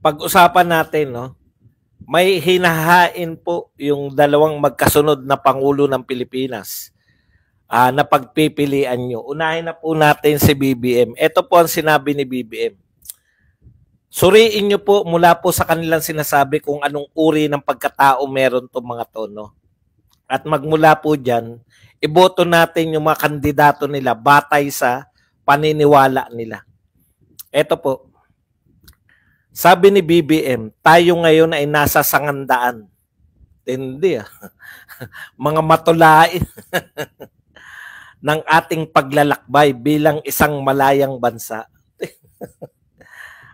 pag-usapan natin, no? May hinahain po yung dalawang magkasunod na Pangulo ng Pilipinas na pagpipilian nyo. Unahin na po natin si BBM. Ito po ang sinabi ni BBM. Suriin nyo po mula po sa kanilang sinasabi kung anong uri ng pagkatao meron itong mga to, no? At magmula po dyan, iboto natin yung mga kandidato nila batay sa paniniwala nila. Ito po. Sabi ni BBM, tayo ngayon ay nasa 100. Hindi mga matulain ng ating paglalakbay bilang isang malayang bansa.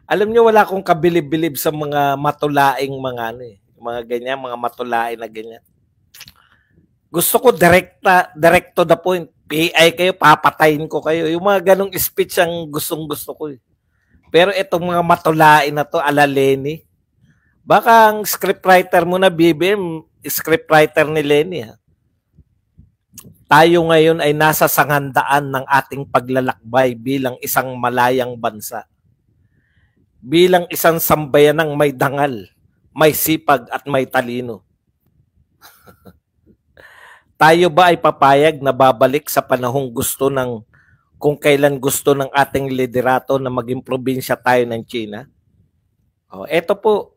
Alam niyo, wala akong kabilib-bilib sa mga matulaing mga mga ganyan, mga matulain na ganyan. Gusto ko direct to the point. PI kayo, papatayin ko kayo. Yung mga ganong speech ang gustong-gusto ko. Pero itong mga matulain na to, ala Lenny, baka ang scriptwriter mo na BBM, scriptwriter ni Lenny. Tayo ngayon ay nasa 100 ng ating paglalakbay bilang isang malayang bansa. Bilang isang sambayanang may dangal, may sipag at may talino. Tayo ba ay papayag na babalik sa panahong gusto ng kung kailan gusto ng ating liderato na maging probinsya tayo ng China? Eto po.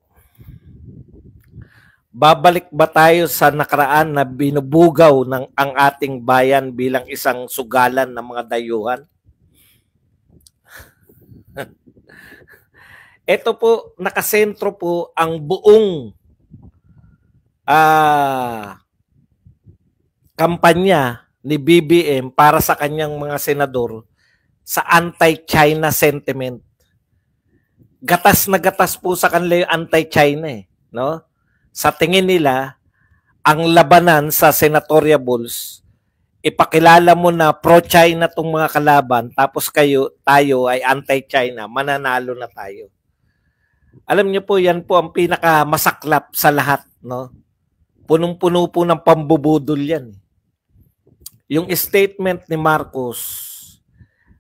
Babalik ba tayo sa nakaraan na binubugaw ng ang ating bayan bilang isang sugalan ng mga dayuhan? Ito po, nakasentro po ang buong kampanya ni BBM para sa kanyang mga senador sa anti-China sentiment. Gatas na gatas po sa kanila yung anti-China no? Sa tingin nila, ang labanan sa senatorial bulls, ipakilala mo na pro-China tong mga kalaban, tapos tayo ay anti-China, mananalo na tayo. Alam niyo po, yan po ang pinakamasaklap sa lahat, no? Punong-puno po ng pambubudol yan. Yung statement ni Marcos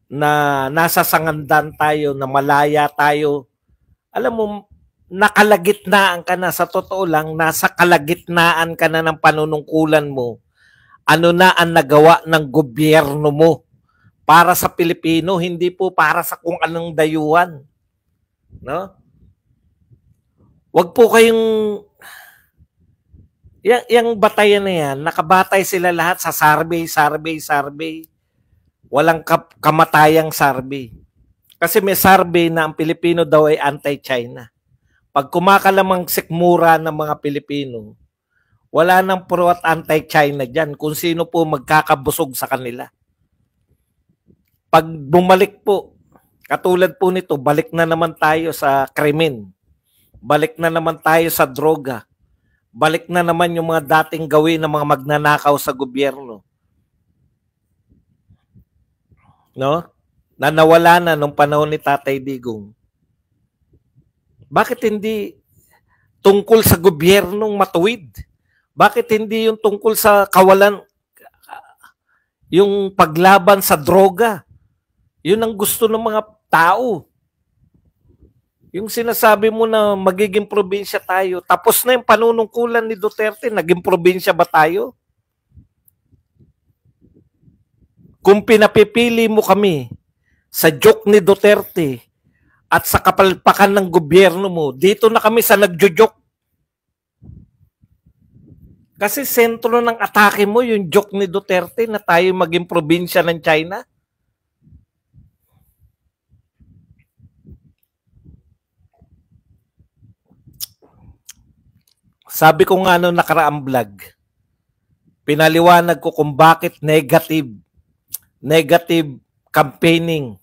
na nasa 100 tayo, na malaya tayo, alam mo, nakalagitnaan ka na, sa totoo lang, nasa kalagitnaan ka na ng panunungkulan mo. Ano na ang nagawa ng gobyerno mo para sa Pilipino, hindi po para sa kung anong dayuhan. No? Wag po kayong yung batayan na yan, nakabatay sila lahat sa survey. Walang kamatayang survey. Kasi may survey na ang Pilipino daw ay anti-China. Pag kumakalamang sikmura ng mga Pilipino, wala nang pro at anti-China dyan kung sino po magkakabusog sa kanila. Pag bumalik po, katulad po nito, balik na naman tayo sa krimen. Balik na naman tayo sa droga. Balik na naman yung mga dating gawin ng mga magnanakaw sa gobyerno. No? Na nawala na nung panahon ni Tatay Digong. Bakit hindi tungkol sa gobyernong matuwid? Bakit hindi yung tungkol sa kawalan, yung paglaban sa droga? Yun ang gusto ng mga tao. Yung sinasabi mo na magiging probinsya tayo, tapos na yung panunungkulan ni Duterte, naging probinsya ba tayo? Kung pinapipili mo kami sa joke ni Duterte at sa kapalpakan ng gobyerno mo, dito na kami sa nagjo-joke. Kasi sentro ng atake mo yung joke ni Duterte na tayo maging probinsya ng China. Sabi ko nga nung nakaraang vlog, pinaliwanag ko kung bakit negative campaigning,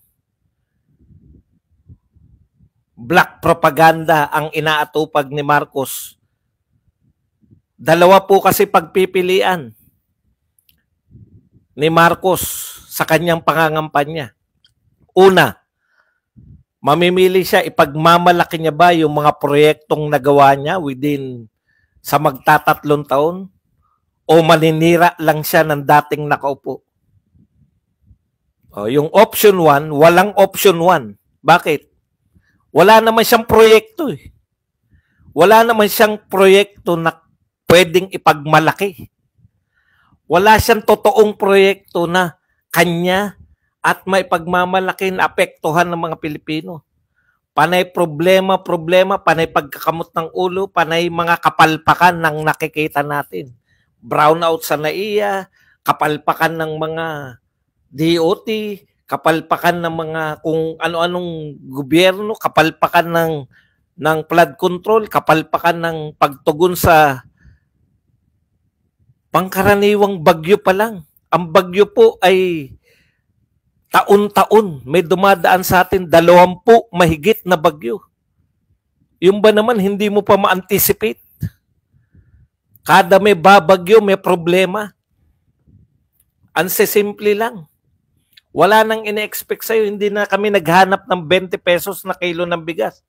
black propaganda ang inaatupag ni Marcos. Dalawa po kasi pagpipilian ni Marcos sa kanyang pangangampanya. Una, mamimili siya, ipagmamalaki niya ba yung mga proyektong nagawa niya within sa magtatatlong taon, o maninira lang siya ng dating nakaupo? Yung option 1, walang option 1. Bakit? Wala naman siyang proyekto. Wala naman siyang proyekto na pwedeng ipagmalaki. Wala siyang totoong proyekto na kanya at may pagmamalaki na apektuhan ng mga Pilipino. Panay problema, panay pagkakamot ng ulo, panay mga kapalpakan ng nakikita natin. Brownout sa NAIA, kapalpakan ng mga DOT, kapalpakan ng mga kung ano-anong gobyerno, kapalpakan ng flood control, kapalpakan ng pagtugon sa pangkaraniwang bagyo pa lang. Ang bagyo po ay taon-taon may dumadaan sa atin 20 mahigit na bagyo. Yung ba naman hindi mo pa ma-anticipate? Kada may babagyo, may problema. Ansesimple lang. Wala nang ine-expect sa'yo. Hindi na kami naghanap ng 20 pesos na kilo ng bigas.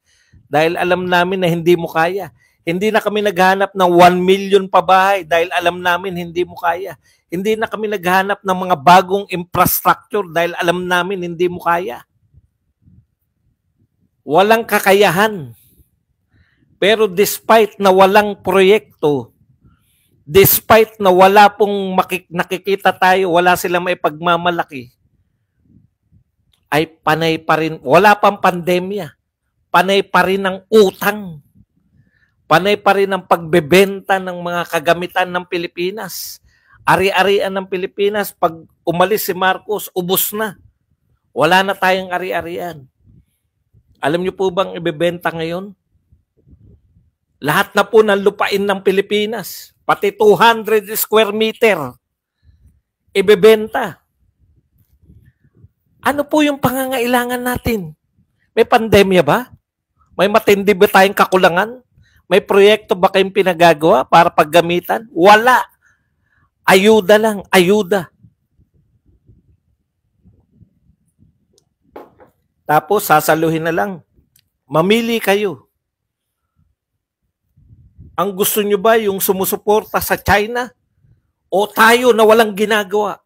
Dahil alam namin na hindi mo kaya. Hindi na kami naghanap ng 1 million pa bahay dahil alam namin hindi mo kaya. Hindi na kami naghanap ng mga bagong infrastructure dahil alam namin hindi mo kaya. Walang kakayahan. Pero despite na walang proyekto, despite na wala pong nakikita tayo, wala silang may pagmamalaki, ay panay pa rin, wala pang pandemya, panay pa rin ang utang, panay pa rin ang pagbebenta ng mga kagamitan ng Pilipinas. Ari-arian ng Pilipinas, pag umalis si Marcos, ubos na. Wala na tayong ari-arian. Alam niyo po bang ibebenta ngayon? Lahat na po ng lupain ng Pilipinas, pati 200 square meter, ibebenta. Ano po yung pangangailangan natin? May pandemya ba? May matindi ba tayong kakulangan? May proyekto ba kayong pinagagawa para paggamitan? Wala. Ayuda lang, ayuda. Tapos sasaluhin na lang. Mamili kayo. Ang gusto nyo ba yung sumusuporta sa China? O tayo na walang ginagawa?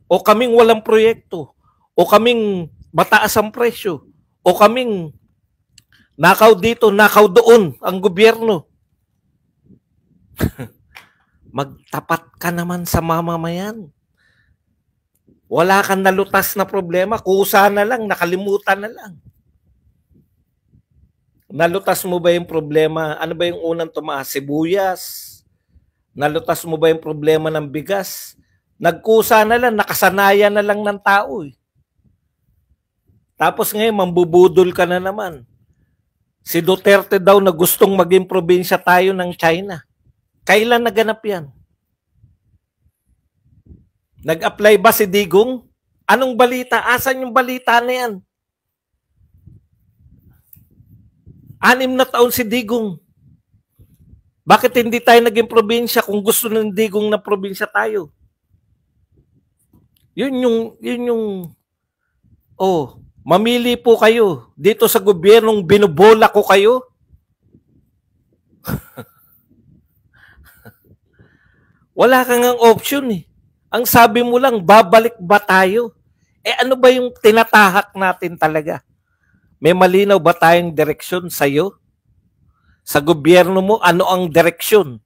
O kaming walang proyekto? O kaming mataas ang presyo? O kaming nakaw dito, nakaw doon ang gobyerno? Magtapat ka naman sa mamamayan. Wala kang nalutas na problema, kusa na lang, nakalimutan na lang. Nalutas mo ba yung problema? Ano ba yung unang tumaas? Sibuyas? Nalutas mo ba yung problema ng bigas? Nagkusa na lang, nakasanayan na lang ng tao. Tapos ngayon, mambubudol ka na naman. Si Duterte daw na gustong maging probinsya tayo ng China. Kailan naganap yan? Nag-apply ba si Digong? Anong balita? Asan yung balita na yan? 6 na taon si Digong. Bakit hindi tayo naging probinsya kung gusto ng Digong na probinsya tayo? Yun yung, mamili po kayo. Dito sa gobyernong binubola ko kayo. Wala kang ang option eh. Ang sabi mo lang, babalik ba tayo? Ano ba yung tinatahak natin talaga? May malinaw ba tayong direksyon sa'yo? Sa gobyerno mo, ano ang direksyon?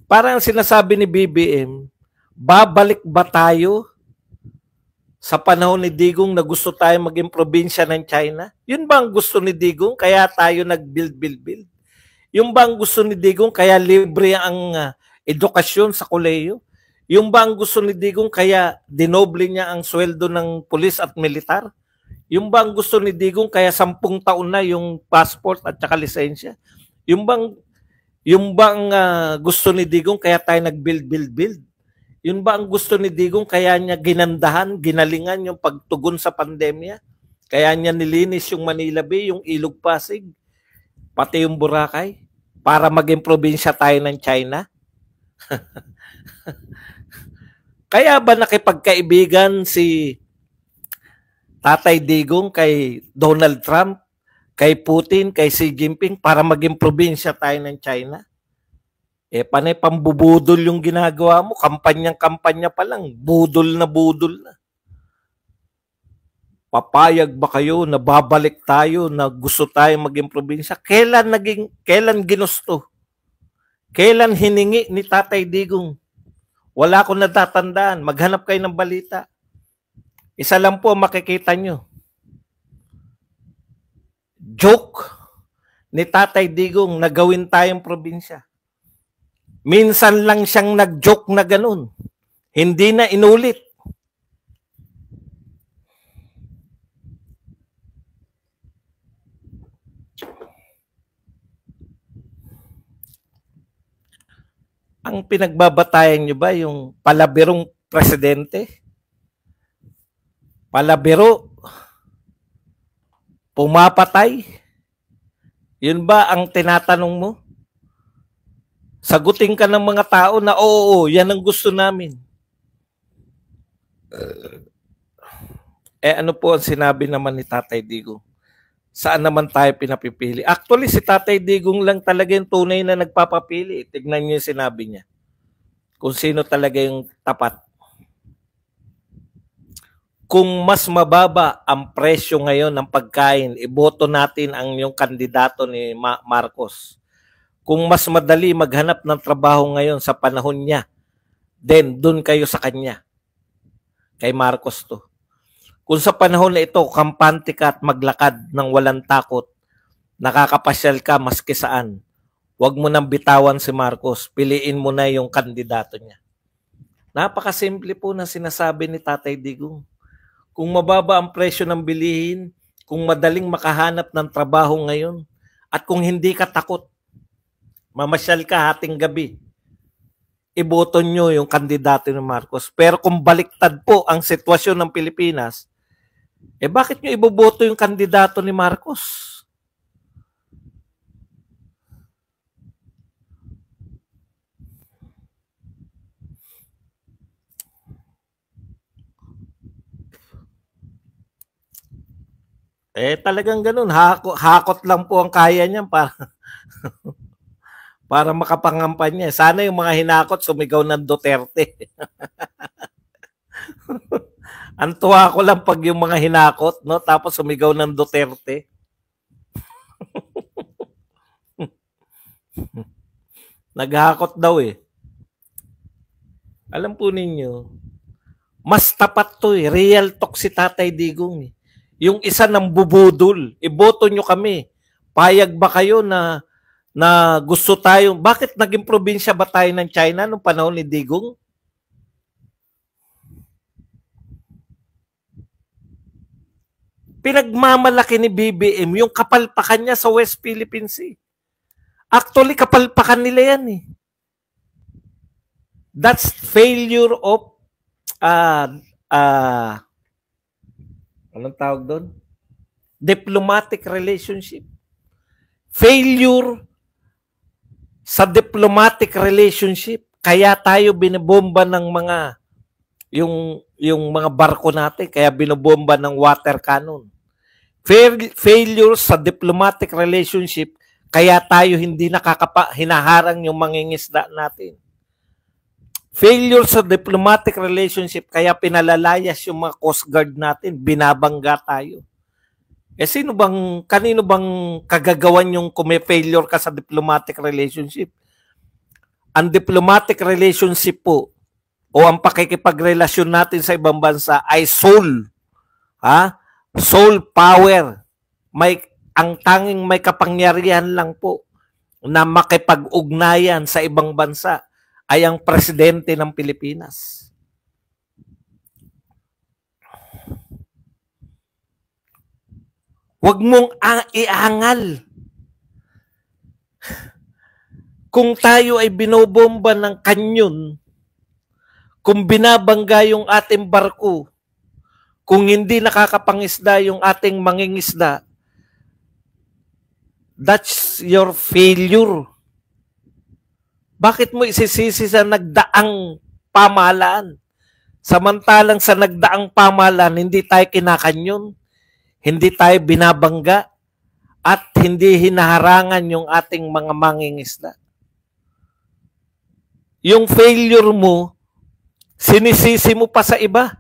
Parang sinasabi ni BBM, babalik ba tayo sa panahon ni Digong na gusto tayo maging probinsya ng China? Yun ba ang gusto ni Digong? Kaya tayo nag-build? Yung ba ang gusto ni Digong kaya libre ang edukasyon sa kolehiyo? Yung ba ang gusto ni Digong kaya dinoble niya ang sweldo ng pulis at militar? Yung ba ang gusto ni Digong kaya 10 taon na yung passport at saka lisensya? Yung bang gusto ni Digong kaya tayo nag-build? Yun ba ang gusto ni Digong kaya niya ginandahan, ginalingan yung pagtugon sa pandemya? Kaya niya nilinis yung Manila Bay, yung Ilog Pasig, pati yung Boracay, para maging probinsya tayo ng China? Kaya ba nakipagkaibigan si Tatay Digong kay Donald Trump, kay Putin, kay Xi Jinping para maging probinsya tayo ng China? Panay pambubudol yung ginagawa mo, kampanya pa lang, budol na. papayag ba kayo na babalik tayo, na gusto tayo maging probinsya? Kailan ginusto? Kailan hiningi ni Tatay Digong? Wala akong natatandaan. Maghanap kayo ng balita. Isa lang po makikita nyo. Joke ni Tatay Digong na gawin tayong probinsya. Minsan lang siyang nag-joke na ganun. Hindi na inulit. Ang pinagbabatayan nyo ba yung palabirong presidente? Palabiro? Pumapatay? Yun ba ang tinatanong mo? Sagutin ka ng mga tao na oo, yan ang gusto namin. Ano po ang sinabi naman ni Tatay Digong? Saan naman tayo pinapipili? Actually, si Tatay Digong lang talaga yung tunay na nagpapapili. Tignan niyo yung sinabi niya. Kung sino talaga yung tapat. Kung mas mababa ang presyo ngayon ng pagkain, iboto natin ang yung kandidato ni Marcos. Kung mas madali maghanap ng trabaho ngayon sa panahon niya, then dun kayo sa kanya. Kay Marcos to. Kung sa panahon na ito, kampante ka at maglakad ng walang takot, nakakapasyal ka maski saan, huwag mo nang bitawan si Marcos, piliin mo na yung kandidato niya. Napakasimple po na sinasabi ni Tatay Digong. Kung mababa ang presyo ng bilihin, kung madaling makahanap ng trabaho ngayon, at kung hindi ka takot, mamasyal ka hating gabi, iboto nyo yung kandidato ni Marcos. Pero kung baliktad po ang sitwasyon ng Pilipinas, bakit nyo iboboto yung kandidato ni Marcos? Talagang ganun. Hakot lang po ang kaya niyan para makapangampanya. Sana yung mga hinakot sumigaw ng Duterte. Ang tuwa ko lang pag yung mga hinakot, no, tapos sumigaw ng Duterte. Naghakot daw eh. Alam po ninyo, mas tapat to eh. Real talk si Tatay Digong eh. Yung isa ng bubudol, iboto nyo kami. Payag ba kayo na gusto tayo? Bakit naging probinsya ba tayo ng China nung panahon ni Digong? Pinagmamalaki ni BBM yung kapalpakan niya sa West Philippine Sea. Actually, kapalpakan nila yan eh. That's failure of anong tawag doon? Diplomatic relationship. Failure sa diplomatic relationship. Kaya tayo binibomba ng mga yung mga barko natin, kaya binobomba ng water cannon. Failure sa diplomatic relationship, kaya tayo hindi hinaharang yung mangingisda natin. Failure sa diplomatic relationship, kaya pinalalayas yung mga Coast Guard natin, binabangga tayo. Kanino bang kagagawan yung kung may failure ka sa diplomatic relationship? Ang diplomatic relationship po, o ang pakikipagrelasyon natin sa ibang bansa ay soul. Soul power. Ang tanging may kapangyarihan lang po na makipag-ugnayan sa ibang bansa ay ang presidente ng Pilipinas. Huwag mong iangal. Kung tayo ay binobomba ng kanyon, kung binabangga yung ating barko, kung hindi nakakapangisda yung ating mangingisda, that's your failure. Bakit mo isisisi sa nagdaang pamahalaan? Samantalang sa nagdaang pamahalaan, hindi tayo kinakanyon, hindi tayo binabangga, at hindi hinaharangan yung ating mga mangingisda. Yung failure mo, sinisisi mo pa sa iba.